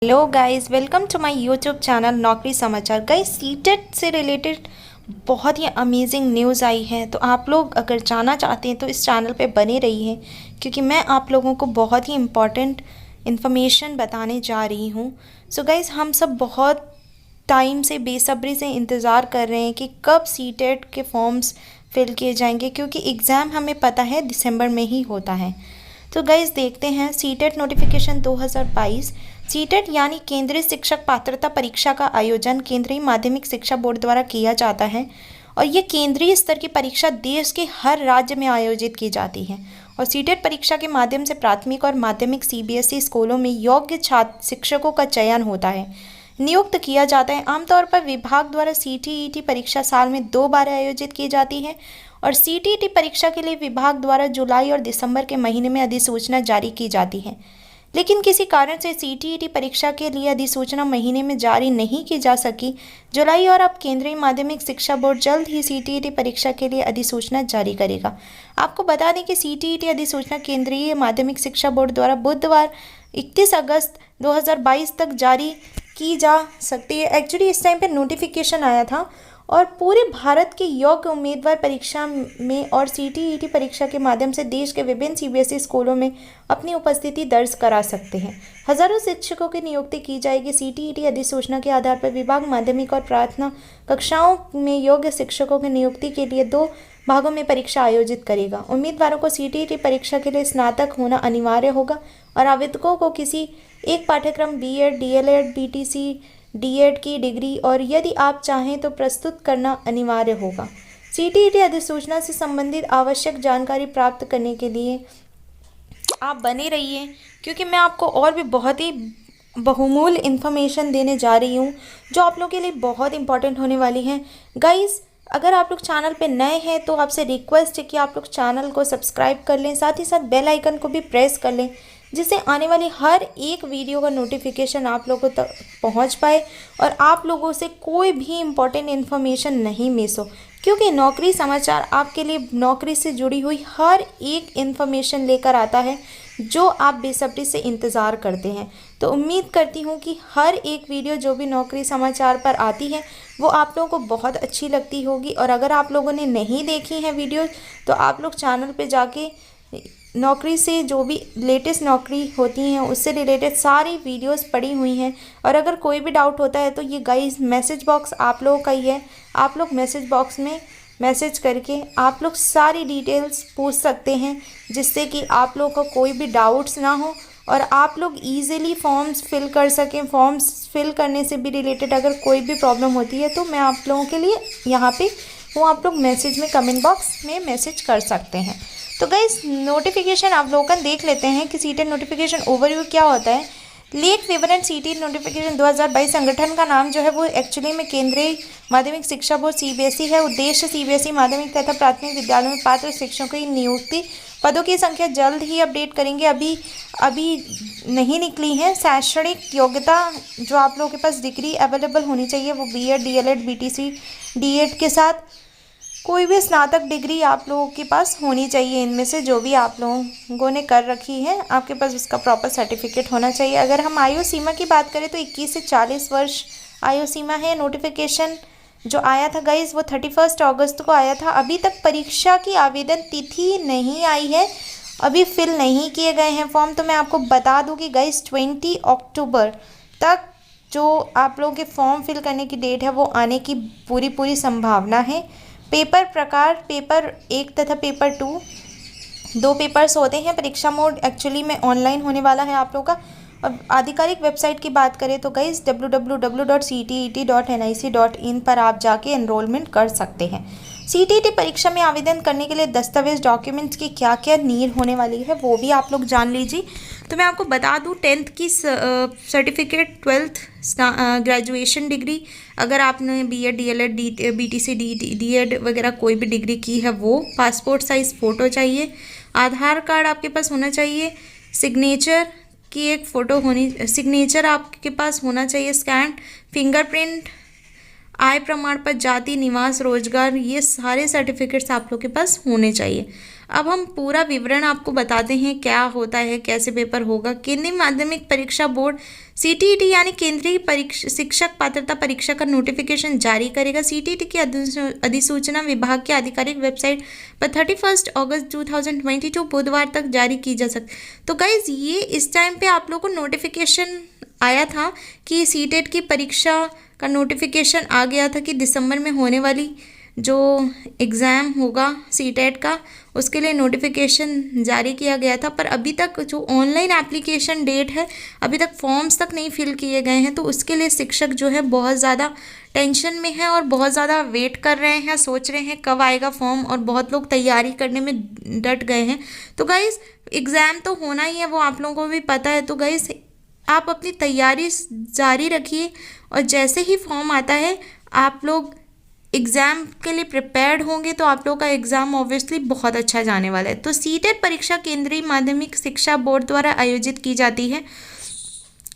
Hello guys, welcome to my YouTube channel Naukri Samachar. Guys, CTET से related बहुत ही amazing news आई है, तो आप लोग अगर जानना चाहते हैं तो इस चैनल पे बने रहिए, क्योंकि मैं आप लोगों को बहुत ही इम्पॉर्टेंट इन्फॉर्मेशन बताने जा रही हूँ। सो गाइस, हम सब बहुत टाइम से बेसब्री से इंतज़ार कर रहे हैं कि कब सीटेट के फॉर्म्स फिल किए जाएंगे, क्योंकि एग्ज़ाम हमें पता है दिसंबर में ही होता है। तो गाइस, देखते हैं सीटेट नोटिफिकेशन 2022। सीटेट यानी केंद्रीय शिक्षक पात्रता परीक्षा का आयोजन केंद्रीय माध्यमिक शिक्षा बोर्ड द्वारा किया जाता है, और ये केंद्रीय स्तर की परीक्षा देश के हर राज्य में आयोजित की जाती है। और सीटेट परीक्षा के माध्यम से प्राथमिक और माध्यमिक सीबीएसई स्कूलों में योग्य छात्र शिक्षकों का चयन होता है, नियुक्त किया जाता है। आमतौर पर विभाग द्वारा सीटीईटी परीक्षा साल में 2 बार आयोजित की जाती है, और सीटीईटी परीक्षा के लिए विभाग द्वारा जुलाई और दिसंबर के महीने में अधिसूचना जारी की जाती है। लेकिन किसी कारण से सीटीईटी परीक्षा के लिए अधिसूचना महीने में जारी नहीं की जा सकी जुलाई, और अब केंद्रीय माध्यमिक शिक्षा बोर्ड जल्द ही सीटीईटी परीक्षा के लिए अधिसूचना जारी करेगा। आपको बता दें कि सीटीईटी अधिसूचना केंद्रीय माध्यमिक शिक्षा बोर्ड द्वारा बुधवार 31 अगस्त 2022 तक जारी की जा सकती है। एक्चुअली इस टाइम पे नोटिफिकेशन आया था, और पूरे भारत के योग्य उम्मीदवार परीक्षा में और सीटीईटी परीक्षा के माध्यम से देश के विभिन्न सीबीएसई स्कूलों में अपनी उपस्थिति दर्ज करा सकते हैं। हजारों शिक्षकों की नियुक्ति की जाएगी। सीटीईटी अधिसूचना के आधार पर विभाग माध्यमिक और प्रार्थना कक्षाओं में योग्य शिक्षकों की नियुक्ति के लिए 2 भागों में परीक्षा आयोजित करेगा। उम्मीदवारों को सीटीईटी परीक्षा के लिए स्नातक होना अनिवार्य होगा, और आवेदकों को किसी एक पाठ्यक्रम बीएड, डीएलएड, बीटीसी, डीएड की डिग्री और यदि आप चाहें तो प्रस्तुत करना अनिवार्य होगा। सीटीईटी अधिसूचना से संबंधित आवश्यक जानकारी प्राप्त करने के लिए आप बने रहिए, क्योंकि मैं आपको और भी बहुत ही बहुमूल्य इन्फॉर्मेशन देने जा रही हूँ, जो आप लोगों के लिए बहुत इंपॉर्टेंट होने वाली है। गाइस, अगर आप लोग चैनल पे नए हैं तो आपसे रिक्वेस्ट है कि आप लोग चैनल को सब्सक्राइब कर लें, साथ ही साथ बेल आइकन को भी प्रेस कर लें, जिससे आने वाली हर एक वीडियो का नोटिफिकेशन आप लोगों तक पहुंच पाए और आप लोगों से कोई भी इम्पोर्टेंट इन्फॉर्मेशन नहीं मिस हो। क्योंकि नौकरी समाचार आपके लिए नौकरी से जुड़ी हुई हर एक इन्फॉर्मेशन लेकर आता है, जो आप बेसब्री से इंतज़ार करते हैं। तो उम्मीद करती हूँ कि हर एक वीडियो जो भी नौकरी समाचार पर आती है वो आप लोगों को बहुत अच्छी लगती होगी। और अगर आप लोगों ने नहीं देखी है वीडियो, तो आप लोग चैनल पे जाके नौकरी से जो भी लेटेस्ट नौकरी होती हैं उससे रिलेटेड सारी वीडियोस पड़ी हुई हैं। और अगर कोई भी डाउट होता है तो ये गाइस मैसेज बॉक्स आप लोगों का ही है, आप लोग मैसेज बॉक्स में मैसेज करके आप लोग सारी डिटेल्स पूछ सकते हैं, जिससे कि आप लोगों को कोई भी डाउट्स ना हो और आप लोग ईजिली फॉर्म्स फिल कर सकें। फॉर्म्स फिल करने से भी रिलेटेड अगर कोई भी प्रॉब्लम होती है तो मैं आप लोगों के लिए यहाँ पे वो आप लोग मैसेज में कमेंट बॉक्स में मैसेज कर सकते हैं। तो गाइस, नोटिफिकेशन अवलोकन देख लेते हैं कि सीटेट नोटिफिकेशन ओवरव्यू क्या होता है। लेख विवरण सीटेट नोटिफिकेशन 2022 संगठन का नाम जो है वो एक्चुअली में केंद्रीय माध्यमिक शिक्षा बोर्ड सीबीएसई है। उद्देश्य सीबीएसई माध्यमिक तथा प्राथमिक विद्यालयों में पात्र शिक्षकों की नियुक्ति। पदों की संख्या जल्द ही अपडेट करेंगे, अभी नहीं निकली है। शैक्षणिक योग्यता जो आप लोगों के पास डिग्री अवेलेबल होनी चाहिए वो बीएड, डीएलएड, बीटीसी, डीएड के साथ कोई भी स्नातक डिग्री आप लोगों के पास होनी चाहिए। इनमें से जो भी आप लोगों ने कर रखी है आपके पास उसका प्रॉपर सर्टिफिकेट होना चाहिए। अगर हम आयु सीमा की बात करें तो 21 से 40 वर्ष आयु सीमा है। नोटिफिकेशन जो आया था गाइज वो 31 अगस्त को आया था। अभी तक परीक्षा की आवेदन तिथि नहीं आई है, अभी फिल नहीं किए गए हैं फॉर्म। तो मैं आपको बता दूँ कि गाइज 20 अक्टूबर तक जो आप लोगों के फॉर्म फिल करने की डेट है वो आने की पूरी संभावना है। पेपर प्रकार पेपर 1 तथा पेपर 2 2 पेपर्स होते हैं। परीक्षा मोड एक्चुअली में ऑनलाइन होने वाला है आप लोगों का। और आधिकारिक वेबसाइट की बात करें तो गाइस www.ctet.nic.in पर आप जाके एनरोलमेंट कर सकते हैं। सीटीईटी परीक्षा में आवेदन करने के लिए दस्तावेज डॉक्यूमेंट्स की क्या क्या नीड होने वाली है वो भी आप लोग जान लीजिए। तो मैं आपको बता दूं 10th की सर्टिफिकेट, 12th ग्रेजुएशन डिग्री, अगर आपने बीएड, डीएलएड, बीटीसी, डीएड वगैरह कोई भी डिग्री की है वो, पासपोर्ट साइज़ फ़ोटो चाहिए, आधार कार्ड आपके पास होना चाहिए, सिग्नेचर की एक फ़ोटो सिग्नेचर आपके पास होना चाहिए स्कैन, फिंगरप्रिंट, आय प्रमाण पत्र, जाति, निवास, रोजगार, ये सारे सर्टिफिकेट्स आप लोग के पास होने चाहिए। अब हम पूरा विवरण आपको बताते हैं क्या होता है, कैसे पेपर होगा। केंद्रीय माध्यमिक परीक्षा बोर्ड सीटीईटी यानी केंद्रीय परीक्षा शिक्षक पात्रता परीक्षा का नोटिफिकेशन जारी करेगा। सीटीईटी की अधिसूचना विभाग के आधिकारिक वेबसाइट पर 31 अगस्त 2022 बुधवार तक जारी की जा सकती। तो गाइज ये इस टाइम पे आप लोगों को नोटिफिकेशन आया था कि सीटेट की परीक्षा का नोटिफिकेशन आ गया था कि दिसंबर में होने वाली जो एग्ज़ाम होगा सीटेट का उसके लिए नोटिफिकेशन जारी किया गया था। पर अभी तक जो ऑनलाइन एप्लीकेशन डेट है अभी तक फॉर्म्स तक नहीं फिल किए गए हैं, तो उसके लिए शिक्षक जो है बहुत ज़्यादा टेंशन में है और बहुत ज़्यादा वेट कर रहे हैं, सोच रहे हैं कब आएगा फॉर्म, और बहुत लोग तैयारी करने में डट गए हैं। तो गाइज़ एग्ज़ाम तो होना ही है, वो आप लोगों को भी पता है। तो गाइज़ आप अपनी तैयारी जारी रखिए और जैसे ही फॉर्म आता है आप लोग एग्ज़ाम के लिए प्रिपेयर्ड होंगे तो आप लोग का एग्ज़ाम ऑब्वियसली बहुत अच्छा जाने वाला है। तो सीटेट परीक्षा केंद्रीय माध्यमिक शिक्षा बोर्ड द्वारा आयोजित की जाती है।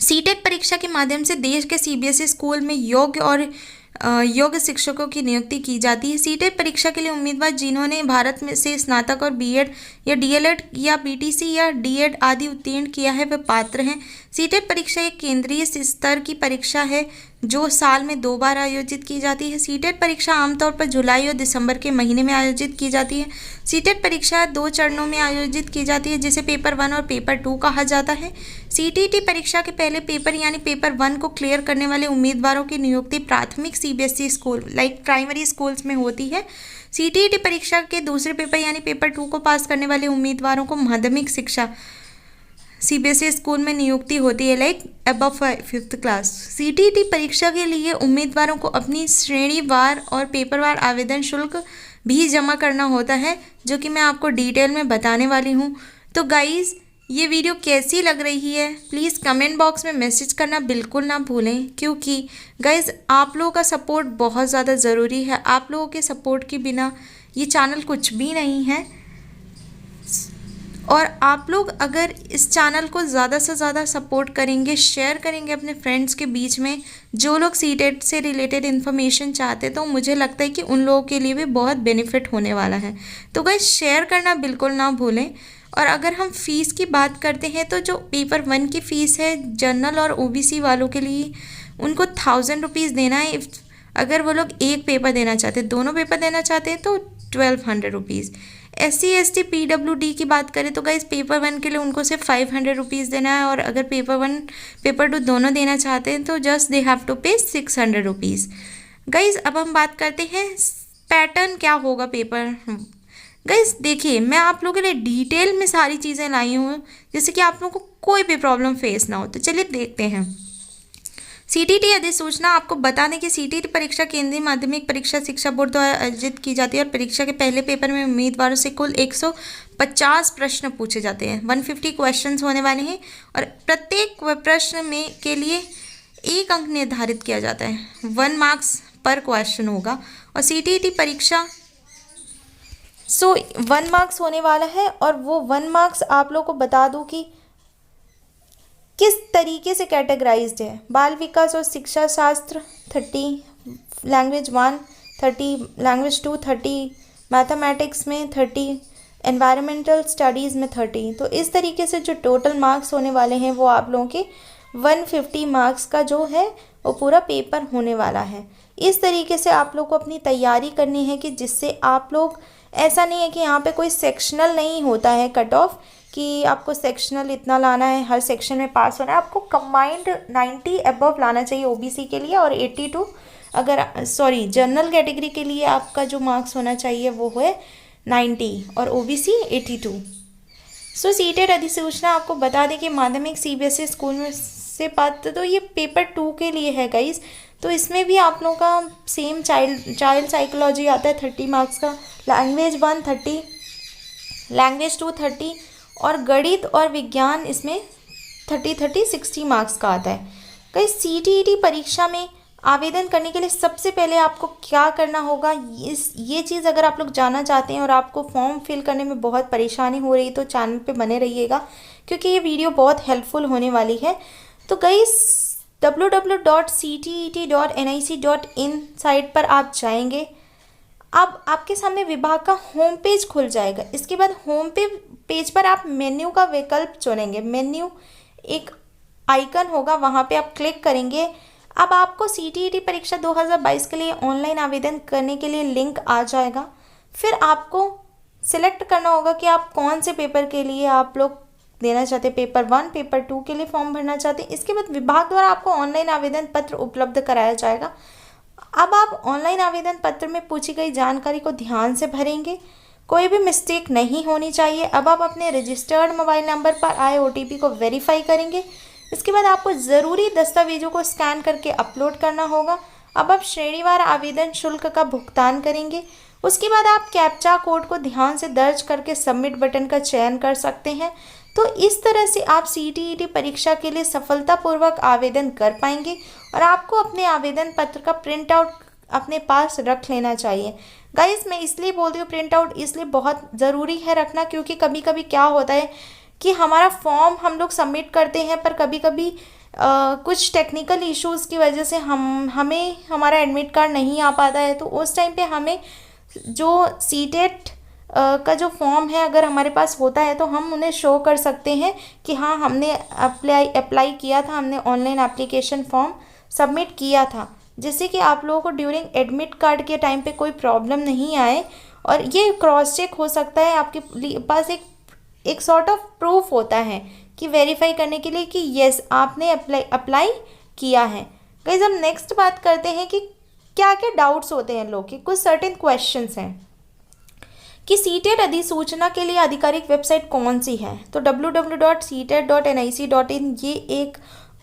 सीटेट परीक्षा के माध्यम से देश के सीबीएसई स्कूल में योग्य शिक्षकों की नियुक्ति की जाती है। सीटेट परीक्षा के लिए उम्मीदवार जिन्होंने भारत में से स्नातक और बीएड या डीएलएड या बीटीसी या डीएड आदि उत्तीर्ण किया है वे पात्र हैं। सीटेट परीक्षा एक केंद्रीय स्तर की परीक्षा है जो साल में 2 बार आयोजित की जाती है। सीटेट परीक्षा आमतौर पर जुलाई और दिसंबर के महीने में आयोजित की जाती है। सीटेट परीक्षा 2 चरणों में आयोजित की जाती है जिसे पेपर 1 और पेपर 2 कहा जाता है। सीटीईटी परीक्षा के पहले पेपर यानी पेपर 1 को क्लियर करने वाले उम्मीदवारों की नियुक्ति प्राथमिक CBSE school like primary schools में होती है। सीटीईटी परीक्षा के दूसरे पेपर यानी पेपर 2 को पास करने वाले उम्मीदवारों को माध्यमिक शिक्षा सीबीएसई स्कूल में नियुक्ति होती है like above 5th class. CTET परीक्षा के लिए उम्मीदवारों को अपनी श्रेणीवार और पेपरवार आवेदन शुल्क भी जमा करना होता है, जो कि मैं आपको डिटेल में बताने वाली हूँ। तो गाइज़ ये वीडियो कैसी लग रही है प्लीज़ कमेंट बॉक्स में मैसेज करना बिल्कुल ना भूलें, क्योंकि गाइज़ आप लोगों का सपोर्ट बहुत ज़्यादा ज़रूरी है। आप लोगों के सपोर्ट के बिना ये चैनल कुछ भी नहीं है। और आप लोग अगर इस चैनल को ज़्यादा से ज़्यादा सपोर्ट करेंगे, शेयर करेंगे अपने फ्रेंड्स के बीच में जो लोग सीटेट से रिलेटेड इन्फॉर्मेशन चाहते, तो मुझे लगता है कि उन लोगों के लिए भी बहुत बेनिफिट होने वाला है। तो गाइस शेयर करना बिल्कुल ना भूलें। और अगर हम फ़ीस की बात करते हैं तो जो पेपर 1 की फ़ीस है जनरल और ओबीसी वालों के लिए उनको 1000 रुपीज़ देना है। अगर वो लोग एक पेपर देना चाहते हैं, दोनों पेपर देना चाहते हैं तो 1200 रुपीज़। SC ST PWD की बात करें तो गाइस पेपर 1 के लिए उनको सिर्फ 500 रुपीज़ देना है, और अगर पेपर 1 पेपर 2 दोनों देना चाहते हैं तो जस्ट दे हैव टू पे 600 रुपीज़। गाइस अब हम बात करते हैं पैटर्न क्या होगा पेपर। गाइस देखिए मैं आप लोगों के लिए डिटेल में सारी चीज़ें लाई हूँ जिससे कि आप लोगों को कोई भी प्रॉब्लम फेस ना हो। तो चलिए देखते हैं। सीटीईटी अधिसूचना आपको बता दें कि सीटीईटी परीक्षा केंद्रीय माध्यमिक परीक्षा शिक्षा बोर्ड द्वारा आयोजित की जाती है और परीक्षा के पहले पेपर में उम्मीदवारों से कुल 150 प्रश्न पूछे जाते हैं। 150 क्वेश्चंस होने वाले हैं और प्रत्येक प्रश्न में के लिए 1 अंक निर्धारित किया जाता है। 1 मार्क्स पर क्वेश्चन होगा और सीटीईटी परीक्षा 1 मार्क्स होने वाला है। और वो 1 मार्क्स आप लोग को बता दूं कि किस तरीके से कैटेगराइज्ड है। बाल विकास और शिक्षा शास्त्र 30, लैंग्वेज 1 30, लैंग्वेज 2 30, मैथमेटिक्स में 30, एनवायरमेंटल स्टडीज़ में 30। तो इस तरीके से जो टोटल मार्क्स होने वाले हैं वो आप लोगों के 150 मार्क्स का जो है वो पूरा पेपर होने वाला है। इस तरीके से आप लोग को अपनी तैयारी करनी है कि जिससे आप लोग, ऐसा नहीं है कि यहाँ पे कोई सेक्शनल नहीं होता है कट ऑफ कि आपको सेक्शनल इतना लाना है, हर सेक्शन में पास होना है। आपको कंबाइंड 90 अबव लाना चाहिए ओबीसी के लिए, और 82 अगर जनरल कैटेगरी के लिए आपका जो मार्क्स होना चाहिए वो है 90 और ओबीसी 82। सीटेट अधिसूचना आपको बता दें कि माध्यमिक सीबीएसई स्कूल में से पात्र, तो ये पेपर 2 के लिए है गाइस। तो इसमें भी आप लोगों का सेम चाइल्ड साइकोलॉजी आता है 30 मार्क्स का, लैंग्वेज 1 30, लैंग्वेज 2 30 और गणित और विज्ञान इसमें 30 60 मार्क्स का आता है। कई सीटीईटी परीक्षा में आवेदन करने के लिए सबसे पहले आपको क्या करना होगा, ये चीज़ अगर आप लोग जानना चाहते हैं और आपको फॉर्म फिल करने में बहुत परेशानी हो रही तो चैनल पे बने रहिएगा, क्योंकि ये वीडियो बहुत हेल्पफुल होने वाली है। तो गाइस www.ctet.nic.in साइट पर आप जाएंगे, अब आपके सामने विभाग का होम पेज खुल जाएगा। इसके बाद होम पेज पर आप मेन्यू का विकल्प चुनेंगे। मेन्यू एक आइकन होगा, वहाँ पे आप क्लिक करेंगे। अब आपको सीटीईटी परीक्षा 2022 के लिए ऑनलाइन आवेदन करने के लिए लिंक आ जाएगा। फिर आपको सिलेक्ट करना होगा कि आप कौन से पेपर के लिए आप लोग देना चाहते हैं, पेपर 1, पेपर 2 के लिए फॉर्म भरना चाहते हैं। इसके बाद विभाग द्वारा आपको ऑनलाइन आवेदन पत्र उपलब्ध कराया जाएगा। अब आप ऑनलाइन आवेदन पत्र में पूछी गई जानकारी को ध्यान से भरेंगे, कोई भी मिस्टेक नहीं होनी चाहिए। अब आप अपने रजिस्टर्ड मोबाइल नंबर पर आए ओटीपी को वेरीफाई करेंगे। इसके बाद आपको ज़रूरी दस्तावेजों को स्कैन करके अपलोड करना होगा। अब आप श्रेणीवार आवेदन शुल्क का भुगतान करेंगे। उसके बाद आप कैप्चा कोड को ध्यान से दर्ज करके सबमिट बटन का चयन कर सकते हैं। तो इस तरह से आप सीटीईटी परीक्षा के लिए सफलतापूर्वक आवेदन कर पाएंगे और आपको अपने आवेदन पत्र का प्रिंट आउट अपने पास रख लेना चाहिए। गाइस, मैं इसलिए बोलती हूँ प्रिंट आउट इसलिए बहुत ज़रूरी है रखना, क्योंकि कभी कभी क्या होता है कि हमारा फॉर्म हम लोग सबमिट करते हैं, पर कभी कभी कुछ टेक्निकल इश्यूज़ की वजह से हमें हमारा एडमिट कार्ड नहीं आ पाता है। तो उस टाइम पे हमें जो सीटेट का जो फॉर्म है अगर हमारे पास होता है तो हम उन्हें शो कर सकते हैं कि हाँ, हमने अप्लाई किया था, हमने ऑनलाइन एप्लीकेशन फॉर्म सबमिट किया था, जिससे कि आप लोगों को ड्यूरिंग एडमिट कार्ड के टाइम पे कोई प्रॉब्लम नहीं आए। और ये क्रॉस चेक हो सकता है, आपके पास एक सॉर्ट ऑफ प्रूफ होता है कि वेरीफाई करने के लिए कि येस आपने अप्लाई किया है। गाइस, अब नेक्स्ट बात करते हैं कि क्या क्या डाउट्स होते हैं लोग के, कुछ सर्टेन क्वेश्चंस हैं कि सीटेट अधिसूचना के लिए आधिकारिक वेबसाइट कौन सी है। तो www.ctet.nic.in ये एक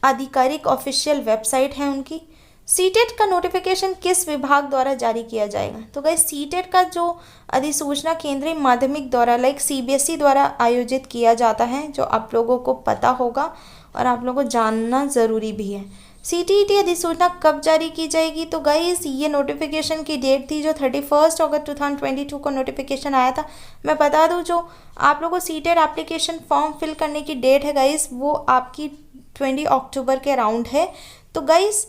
आधिकारिक ऑफिशियल वेबसाइट है उनकी। सीटेट का नोटिफिकेशन किस विभाग द्वारा जारी किया जाएगा। तो गाइस, सीटेट का जो अधिसूचना केंद्रीय माध्यमिक द्वारा लाइक सीबीएसई द्वारा आयोजित किया जाता है, जो आप लोगों को पता होगा और आप लोगों को जानना ज़रूरी भी है। सीटीईटी अधिसूचना कब जारी की जाएगी। तो गाइस, ये नोटिफिकेशन की डेट थी जो 31 अगस्त 2022 को नोटिफिकेशन आया था। मैं बता दूं, जो आप लोगों को सीटेट एप्लीकेशन फॉर्म फिल करने की डेट है गाइस, वो आपकी 20 अक्टूबर के अराउंड है। तो गाइस,